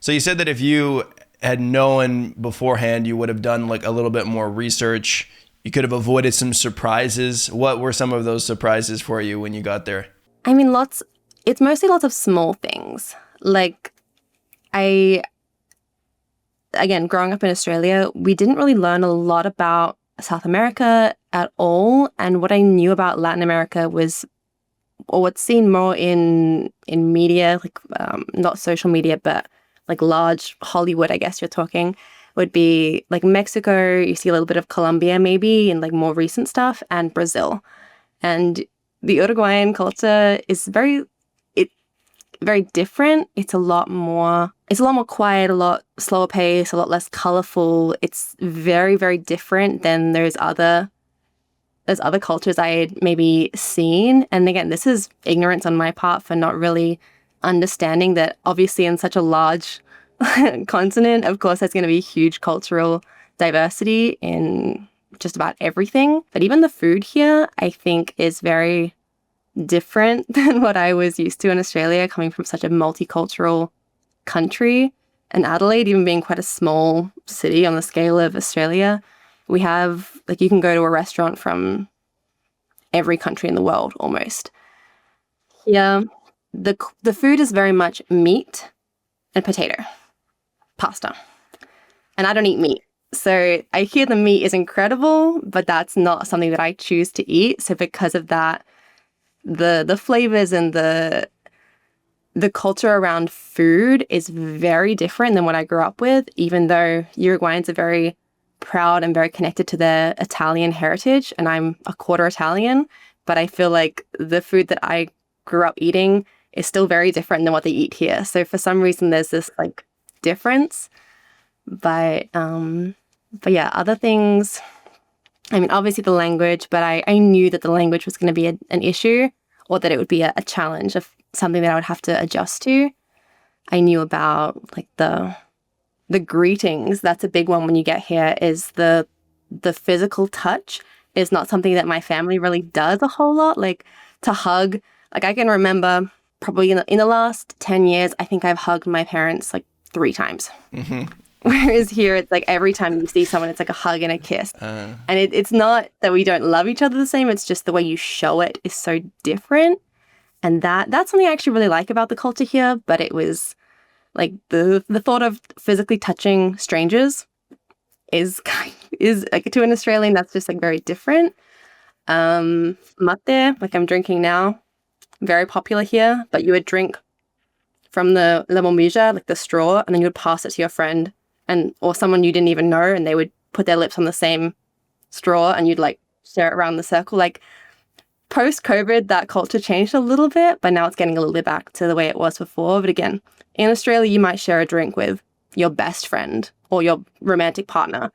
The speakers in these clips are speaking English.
So you said that if you had known beforehand, you would have done like a little bit more research. You could have avoided some surprises. What were some of those surprises for you when you got there? I mean, it's mostly lots of small things. Like again, growing up in Australia, we didn't really learn a lot about South America at all. And what I knew about Latin America was, or what's seen more in media, like not social media, but like large Hollywood, I guess you're talking, would be like Mexico. You see a little bit of Colombia maybe in like more recent stuff, and Brazil. And the Uruguayan culture is very different. It's a lot more quiet, a lot slower pace, a lot less colorful. It's very, very different than those other cultures I had maybe seen. And again, this is ignorance on my part for not really understanding that obviously in such a large continent, of course, there's going to be huge cultural diversity in just about everything. But even the food here, I think, is very different than what I was used to in Australia, coming from such a multicultural country. And Adelaide, even being quite a small city on the scale of Australia, we have, like, you can go to a restaurant from every country in the world almost. Here, the food is very much meat and potato, pasta. And I don't eat meat. So I hear the meat is incredible, but that's not something that I choose to eat. So because of that, the flavors and the culture around food is very different than what I grew up with, even though Uruguayans are very proud and very connected to their Italian heritage, and I'm a quarter Italian, but I feel like the food that I grew up eating is still very different than what they eat here. So for some reason there's this like difference. But yeah, other things, I mean, obviously the language, but I knew that the language was going to be an issue, or that it would be a challenge of something that I would have to adjust to. I knew about like the greetings. That's a big one when you get here, is the physical touch is not something that my family really does a whole lot. Like to hug, like I can remember probably in the last 10 years, I think I've hugged my parents like 3 times. Mm-hmm. Whereas here, it's like every time you see someone, it's like a hug and a kiss. And it's not that we don't love each other the same. It's just the way you show it is so different. And that's something I actually really like about the culture here. But it was like the thought of physically touching strangers is like, to an Australian, that's just like very different. Mate, like I'm drinking now, very popular here. But you would drink from the bombilla, like the straw, and then you would pass it to your friend or someone you didn't even know, and they would put their lips on the same straw, and you'd like share it around the circle. Like post-COVID, that culture changed a little bit, but now it's getting a little bit back to the way it was before. But again, in Australia, you might share a drink with your best friend or your romantic partner,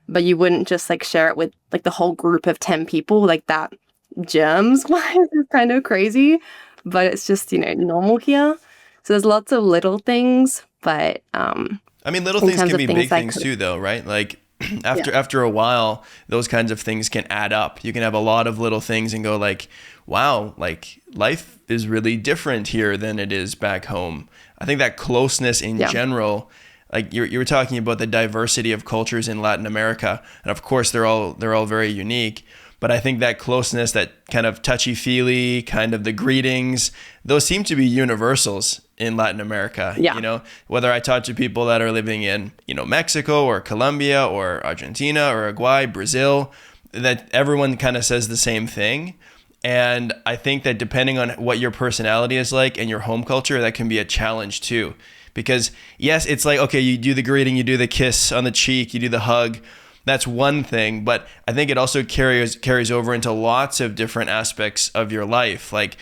but you wouldn't just like share it with like the whole group of 10 people. Like that germs-wise is kind of crazy, but it's just, normal here. So there's lots of little things, but I mean, little things can be big things too, though, right? Like after a while, those kinds of things can add up. You can have a lot of little things and go like, wow, like life is really different here than it is back home. I think that closeness in general, like you were talking about the diversity of cultures in Latin America, and of course they're all very unique. But I think that closeness, that kind of touchy-feely, kind of the greetings, those seem to be universals in Latin America. Yeah. Whether I talk to people that are living in, Mexico or Colombia or Argentina or Uruguay, Brazil, that everyone kind of says the same thing. And I think that depending on what your personality is like and your home culture, that can be a challenge too. Because yes, it's like, okay, you do the greeting, you do the kiss on the cheek, you do the hug. That's one thing, but I think it also carries over into lots of different aspects of your life. Like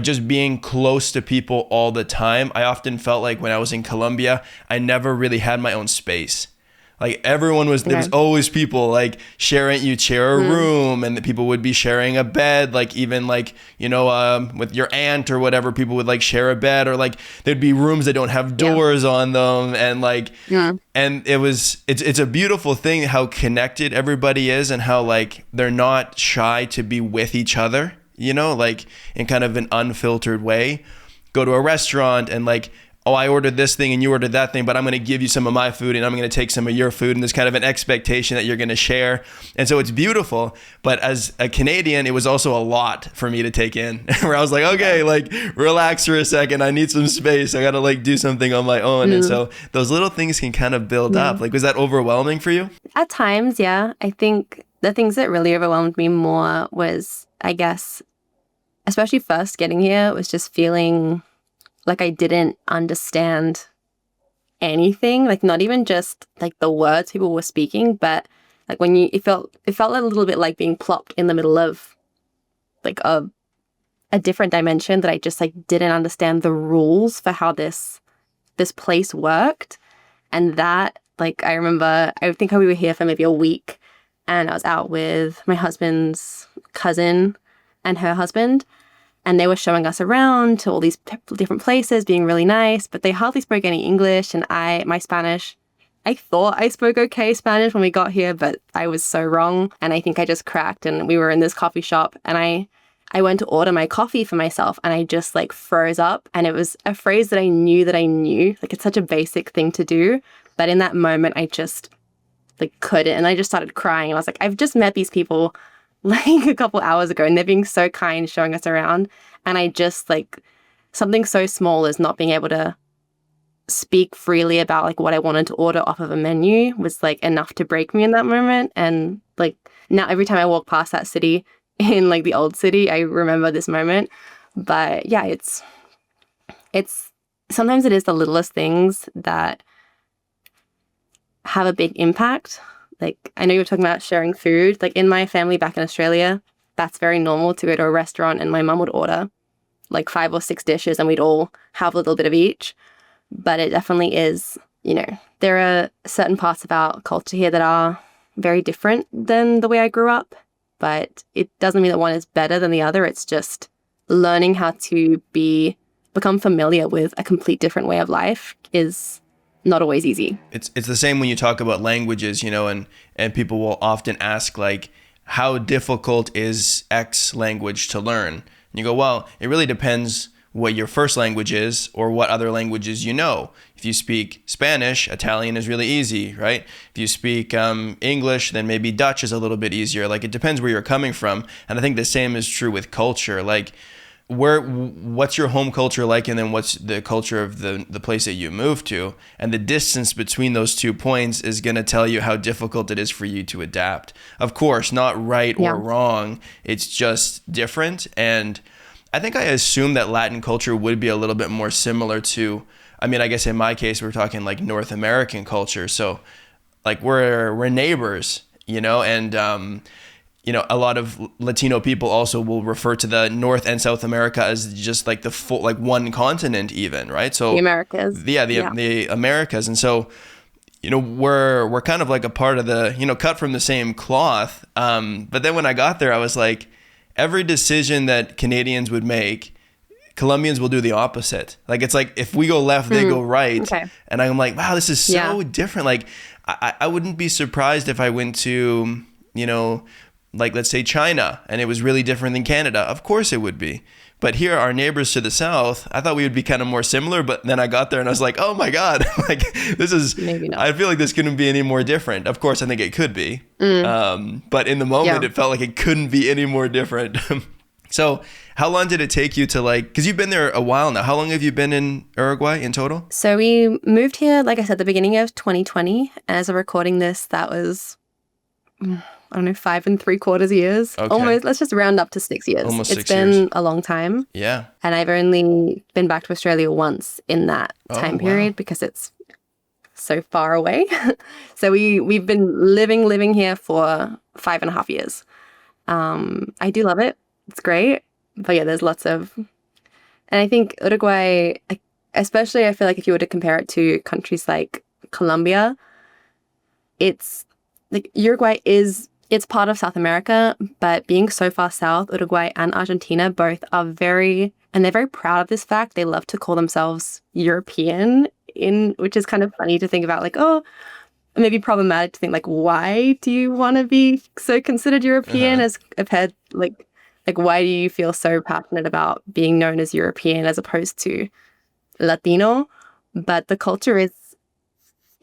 just being close to people all the time. I often felt like when I was in Colombia, I never really had my own space. Like everyone was, there was always people like you'd share a room, and the people would be sharing a bed, like even like, with your aunt or whatever, people would like share a bed, or like there'd be rooms that don't have doors on them. And like, and it's a beautiful thing how connected everybody is, and how like they're not shy to be with each other, like in kind of an unfiltered way. Go to a restaurant and like, oh, I ordered this thing and you ordered that thing, but I'm going to give you some of my food and I'm going to take some of your food. And there's kind of an expectation that you're going to share. And so it's beautiful. But as a Canadian, it was also a lot for me to take in where I was like, okay, like relax for a second. I need some space. I got to like do something on my own. And so those little things can kind of build up. Like, was that overwhelming for you? At times, yeah. I think the things that really overwhelmed me more was, I guess, especially first getting here, was just feeling like I didn't understand anything, like not even just like the words people were speaking, but like when it felt a little bit like being plopped in the middle of like a different dimension that I just like didn't understand the rules for how this place worked. And that, like, I remember, I think we were here for maybe a week and I was out with my husband's cousin and her husband. And they were showing us around to all these different places, being really nice, but they hardly spoke any English. And my Spanish, I thought I spoke okay Spanish when we got here, but I was so wrong. And I think I just cracked. And we were in this coffee shop and I went to order my coffee for myself and I just like froze up. And it was a phrase that I knew. Like, it's such a basic thing to do. But in that moment, I just like couldn't. And I just started crying. And I was like, I've just met these people like a couple hours ago and they're being so kind, showing us around. And I just like something so small as not being able to speak freely about like what I wanted to order off of a menu was like enough to break me in that moment. And like now every time I walk past that city in like the old city, I remember this moment. But yeah, it's sometimes it is the littlest things that have a big impact. Like, I know you were talking about sharing food. Like, in my family back in Australia, that's very normal to go to a restaurant and my mum would order like 5 or 6 dishes and we'd all have a little bit of each. But it definitely is, there are certain parts of our culture here that are very different than the way I grew up. But it doesn't mean that one is better than the other. It's just learning how to become familiar with a complete different way of life is not always easy. It's the same when you talk about languages, and people will often ask like, how difficult is X language to learn? And you go, well, it really depends what your first language is or what other languages you know. If you speak Spanish, Italian is really easy, right? If you speak English, then maybe Dutch is a little bit easier. Like, it depends where you're coming from. And I think the same is true with culture. Like, what's your home culture like, and then what's the culture of the place that you moved to, and the distance between those 2 points is going to tell you how difficult it is for you to adapt. Of course, not right or wrong, it's just different. And I think I assume that Latin culture would be a little bit more similar to, I mean, I guess in my case we're talking like North American culture, so like we're neighbors, and a lot of Latino people also will refer to the North and South America as just like the full, like one continent even, right? So the Americas. The Americas. And so, we're kind of like a part of the, cut from the same cloth. But then when I got there, I was like, every decision that Canadians would make, Colombians will do the opposite. Like, it's like, if we go left, they go right. Okay. And I'm like, wow, this is so different. Like, I wouldn't be surprised if I went to, like, let's say China, and it was really different than Canada. Of course it would be. But here, our neighbors to the south, I thought we would be kind of more similar, but then I got there and I was like, oh my God, like, this is, maybe not. I feel like this couldn't be any more different. Of course, I think it could be. But in the moment, it felt like it couldn't be any more different. So how long did it take you to because you've been there a while now. How long have you been in Uruguay in total? So we moved here, like I said, the beginning of 2020. As of recording this, that was, I don't know, 5 3/4 years. Okay. Almost, let's just round up to 6 years. Almost 6 years. It's been a long time. Yeah. And I've only been back to Australia once in that time period because it's so far away. So we've been living here for 5.5 years. I do love it. It's great. But yeah, there's lots of, and I think Uruguay, especially I feel like if you were to compare it to countries like Colombia, it's like Uruguay it's part of South America, but being so far south, Uruguay and Argentina both are they're very proud of this fact. They love to call themselves European, which is kind of funny to think about, like, oh, maybe problematic to think, like, why do you want to be so considered European as compared, like why do you feel so passionate about being known as European as opposed to Latino? but the culture is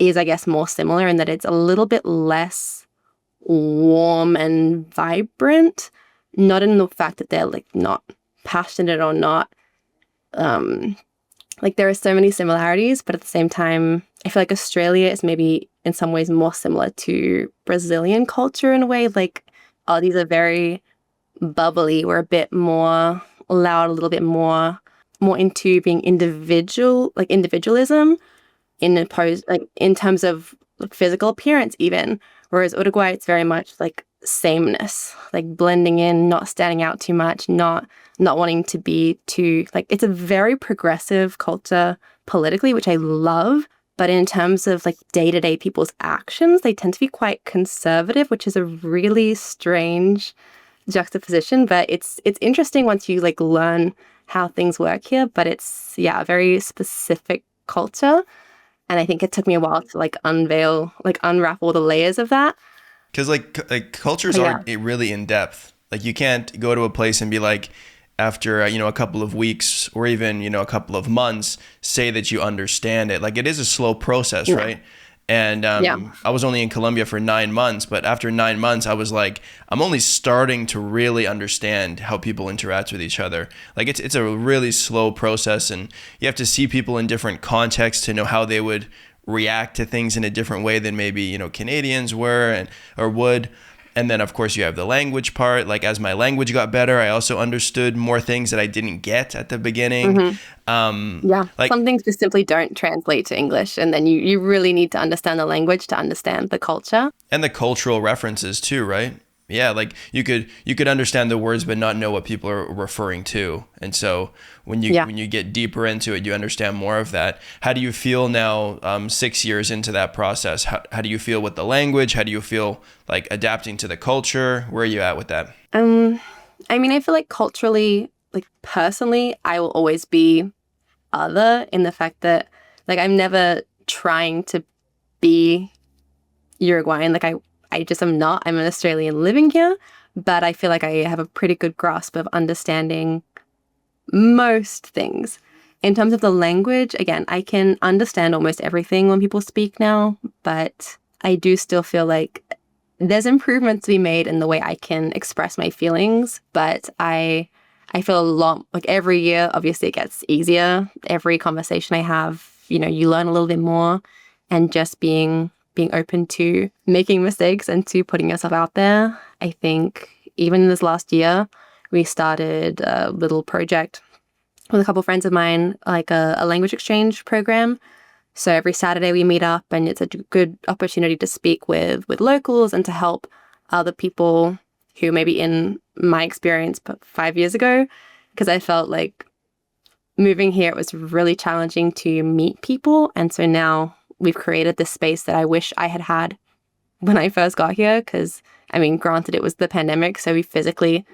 I guess more similar in that it's a little bit less warm and vibrant, not in the fact that they're like not passionate or not. Like there are so many similarities, but at the same time, I feel like Australia is maybe in some ways more similar to Brazilian culture in a way. Like Aussies are very bubbly. We're a bit more loud, a little bit more into being individualism in terms of like physical appearance even. Whereas Uruguay, it's very much like sameness, like blending in, not standing out too much, not wanting to be too like, it's a very progressive culture politically, which I love. But in terms of like day-to-day people's actions, they tend to be quite conservative, which is a really strange juxtaposition. But it's interesting once you like learn how things work here. But it's a very specific culture. And I think it took me a while to like unwrap all the layers of that. Because like cultures aren't really in depth. Like you can't go to a place and be like, after a couple of weeks or even a couple of months, say that you understand it. Like it is a slow process, right? And I was only in Colombia for 9 months, but after 9 months, I was like, I'm only starting to really understand how people interact with each other. Like it's a really slow process, and you have to see people in different contexts to know how they would react to things in a different way than maybe Canadians were or would. And then, of course, you have the language part. Like, as my language got better, I also understood more things that I didn't get at the beginning. Some things just simply don't translate to English. And then you really need to understand the language to understand the culture. And the cultural references, too, right? Yeah, like you could understand the words but not know what people are referring to. And so when you get deeper into it, you understand more of that. How do you feel now, 6 years into that process? How do you feel with the language? How do you feel like adapting to the culture? Where are you at with that? I mean, I feel like culturally, like personally, I will always be other in the fact that like I'm never trying to be Uruguayan. Like I just am not. I'm an Australian living here, but I feel like I have a pretty good grasp of understanding most things. In terms of the language, again, I can understand almost everything when people speak now, but I do still feel like there's improvements to be made in the way I can express my feelings, but I feel a lot like every year, obviously it gets easier. Every conversation I have, you learn a little bit more, and just being open to making mistakes and to putting yourself out there. I think even this last year, we started a little project with a couple of friends of mine, like a language exchange program. So every Saturday we meet up, and it's a good opportunity to speak with locals and to help other people who maybe in my experience, but 5 years ago, because I felt like moving here, it was really challenging to meet people. And so now we've created this space that I wish I had when I first got here. Because, I mean, granted, it was the pandemic, so we physically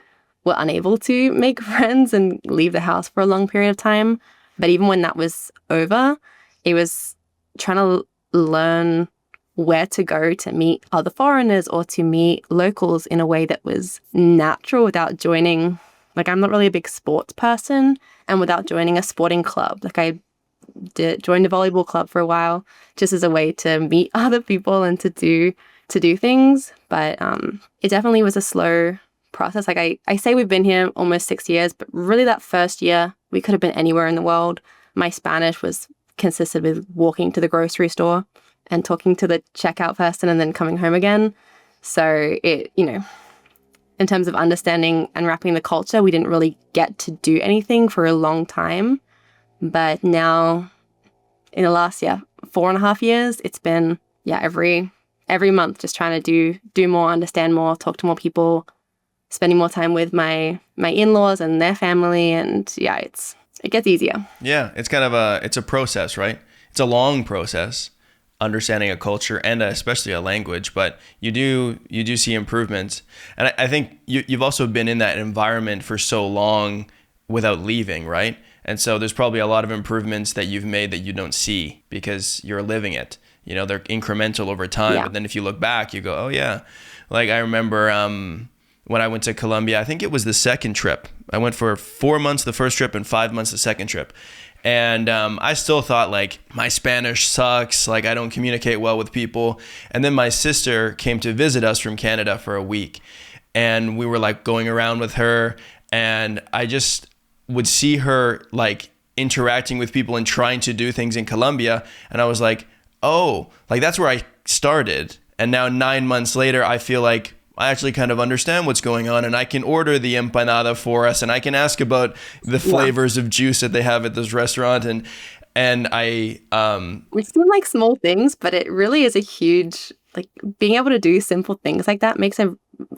were unable to make friends and leave the house for a long period of time. But even when that was over, it was trying to learn where to go to meet other foreigners or to meet locals in a way that was natural without joining. Like, I'm not really a big sports person, and without joining a sporting club. Like, I joined a volleyball club for a while just as a way to meet other people and to do things. But it definitely was a slow process. Like I say we've been here almost 6 years, but really that first year we could have been anywhere in the world. My Spanish consisted with walking to the grocery store and talking to the checkout person and then coming home again. So it, in terms of understanding and wrapping the culture, we didn't really get to do anything for a long time. But now, in the last 4.5 years, it's been every month just trying to do more, understand more, talk to more people, spending more time with my in-laws and their family, and it gets easier. Yeah, it's kind of it's a process, right? It's a long process, understanding a culture and especially a language, but you do see improvements. And I think you've also been in that environment for so long without leaving, right? And so there's probably a lot of improvements that you've made that you don't see because you're living it. They're incremental over time. Yeah. But then if you look back, you go, oh yeah. Like I remember when I went to Colombia, I think it was the second trip. I went for 4 months the first trip and 5 months the second trip. And I still thought like my Spanish sucks, like I don't communicate well with people. And then my sister came to visit us from Canada for a week, and we were like going around with her, and I just would see her like interacting with people and trying to do things in Colombia, and I was like, oh, like that's where I started. And now 9 months later, I feel like I actually kind of understand what's going on, and I can order the empanada for us, and I can ask about the flavors of juice that they have at this restaurant. And I Which seem like small things, but it really is a huge, like being able to do simple things like that makes an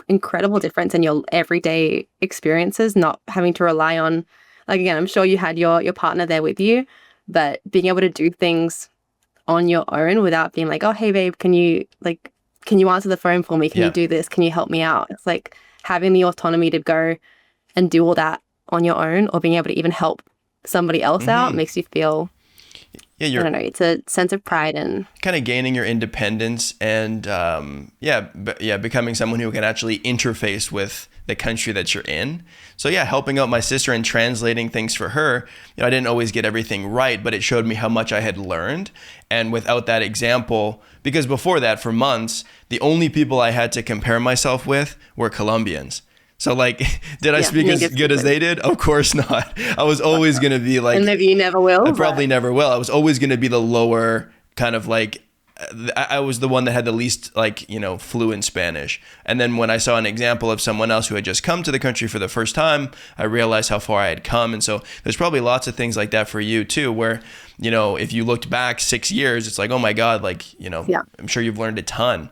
incredible difference in your everyday experiences, not having to rely on, like, again, I'm sure you had your partner there with you, but being able to do things on your own without being like, oh, hey babe, can you answer the phone for me? Can you do this? Can you help me out? It's like having the autonomy to go and do all that on your own, or being able to even help somebody else out, makes you feel, I don't know, it's a sense of pride and kind of gaining your independence, and becoming someone who can actually interface with the country that you're in. So yeah, helping out my sister and translating things for her, I didn't always get everything right, but it showed me how much I had learned. And without that example, because before that, for months, the only people I had to compare myself with were Colombians. So like, did I speak as good as they did? Of course not. I was always going to be like, and maybe you never will. I probably never will. I was always going to be the lower kind of like, I was the one that had the least like, fluent Spanish. And then when I saw an example of someone else who had just come to the country for the first time, I realized how far I had come. And so there's probably lots of things like that for you too, where, if you looked back 6 years, it's like, oh my God, like, I'm sure you've learned a ton.